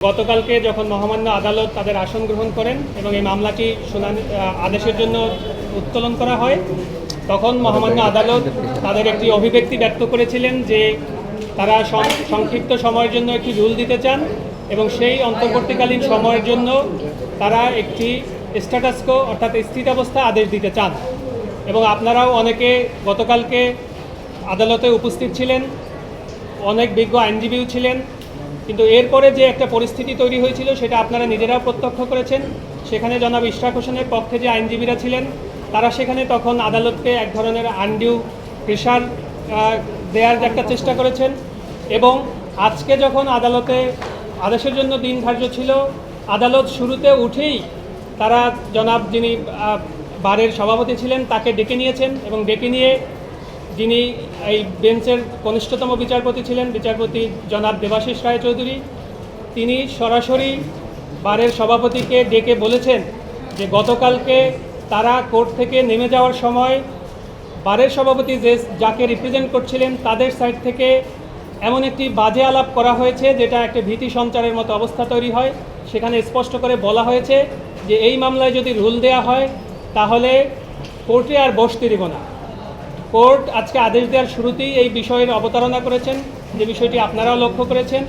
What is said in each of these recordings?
গতকালকে যখন মহামান্য আদালত তাদের আসন গ্রহণ করেন এবং এই মামলাটি শুনানি আদেশের জন্য উত্তোলন করা হয়, তখন মহামান্য আদালত তাদের একটি অভিব্যক্তি ব্যক্ত করেছিলেন যে তারা সংক্ষিপ্ত সময়ের জন্য একটি রুল দিতে চান এবং সেই অন্তর্বর্তীকালীন সময়ের জন্য তারা একটি স্ট্যাটাস কো অর্থাৎ স্থিতাবস্থা আদেশ দিতে চান। এবং আপনারাও অনেকে গতকালকে আদালতে উপস্থিত ছিলেন, অনেক বিজ্ঞ আইনজীবীও ছিলেন, কিন্তু এরপরে যে একটা পরিস্থিতি তৈরি হয়েছিল সেটা আপনারা নিজেরাও প্রত্যক্ষ করেছেন। সেখানে জনাব ইশরাক হোসেনের পক্ষে যে আইনজীবীরা ছিলেন তারা সেখানে তখন আদালতকে এক ধরনের আনডিউ প্রেশার দেওয়ার একটা চেষ্টা করেছেন। এবং আজকে যখন আদালতে আদেশের জন্য দিন ধার্য ছিল, আদালত শুরুতে উঠেই তারা জনাব যিনি বারের সভাপতি ছিলেন তাকে ডেকে নিয়েছেন এবং ডেকে নিয়ে যিনি এই বেঞ্চের কনিষ্ঠতম বিচারপতি ছিলেন, বিচারপতি জনাব দেবাশিস রায়চৌধুরী, তিনি সরাসরি বারের সভাপতিকে ডেকে বলেছেন যে গতকালকে তারা কোর্ট থেকে নেমে যাওয়ার সময় বারের সভাপতি যাকে রিপ্রেজেন্ট করছিলেন তাদের সাইড থেকে এমন একটি বাজে আলাপ করা হয়েছে যেটা একটা ভীতি সঞ্চারের মতো অবস্থা তৈরি হয়। সেখানে স্পষ্ট করে বলা হয়েছে যে এই মামলায় যদি রুল দেয়া হয় তাহলে কোর্টে আর বসতে দেব না। কোর্ট আজকে আদেশ দেওয়ার শুরুতেই এই বিষয়ের অবতারণা করেছেন, যে বিষয়টি আপনারাও লক্ষ্য করেছেন।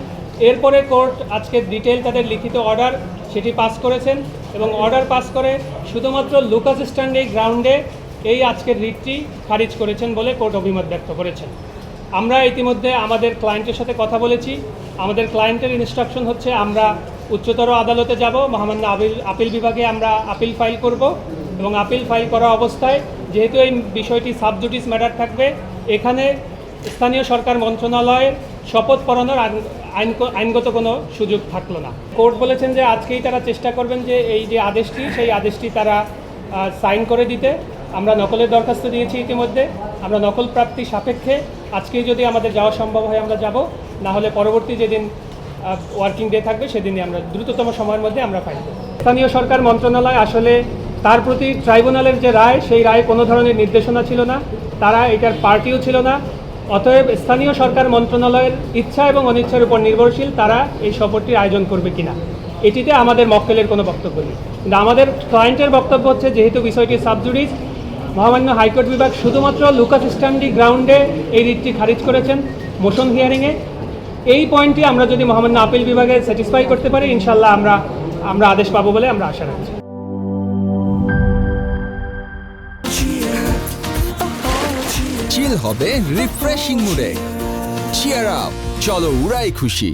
এরপরে কোর্ট আজকে ডিটেল তাদের লিখিত অর্ডার সেটি পাস করেছেন এবং অর্ডার পাস করে শুধুমাত্র লুকাস স্ট্যান্ডে গ্রাউন্ডে এই আজকের রিটটি খারিজ করেছেন বলে কোর্ট অভিমত ব্যক্ত করেছেন। আমরা ইতিমধ্যে আমাদের ক্লায়েন্টের সাথে কথা বলেছি। আমাদের ক্লায়েন্টের ইনস্ট্রাকশন হচ্ছে আমরা উচ্চতর আদালতে যাব, মহামান্য আপিল বিভাগে আমরা আপিল ফাইল করব এবং আপিল ফাইল করা অবস্থায় যেহেতু এই বিষয়টি সাবজুডিস ম্যাটার থাকবে, এখানে স্থানীয় সরকার মন্ত্রণালয়ের শপথ পড়ানোর আইনগত কোনো সুযোগ থাকলো না। কোর্ট বলেছেন যে আজকেই তারা চেষ্টা করবেন যে এই যে আদেশটি সেই আদেশটি তারা সাইন করে দিতে। আমরা নকলের দরখাস্ত দিয়েছি ইতিমধ্যে, আমরা নকল প্রাপ্তি সাপেক্ষে আজকেই যদি আমাদের যাওয়া সম্ভব হয় আমরা যাব, না হলে পরবর্তী যেদিন ওয়ার্কিং ডে থাকবে সেদিনই আমরা দ্রুততম সময়ের মধ্যে আমরা ফাইল করব। স্থানীয় সরকার মন্ত্রণালয় আসলে তার প্রতি ট্রাইব্যুনালের যে রায় সেই রায় কোনো ধরনের নির্দেশনা ছিল না, তারা এটার পার্টিও ছিল না। অতএব স্থানীয় সরকার মন্ত্রণালয়ের ইচ্ছা এবং অনিচ্ছার উপর নির্ভরশীল তারা এই সফরটির আয়োজন করবে কিনা, এটিতে আমাদের মক্কেলের কোনো বক্তব্য নেই। কিন্তু আমাদের ক্লায়েন্টের বক্তব্য হচ্ছে যেহেতু বিষয়টি সাবজুডিস, মহামান্য হাইকোর্ট বিভাগ শুধুমাত্র লুকাস স্ট্যান্ডি গ্রাউন্ডে এই রিটটি খারিজ করেছেন মোশন হিয়ারিংয়ে। এই পয়েন্টটি আমরা যদি মহামান্য আপিল বিভাগে স্যাটিসফাই করতে পারি ইনশাল্লাহ আমরা আদেশ পাবো বলে আমরা আশা রাখছি। চিল হবে রিফ্রেশিং মুডে। চিয়ার আপ, চলো উড়াই খুশি।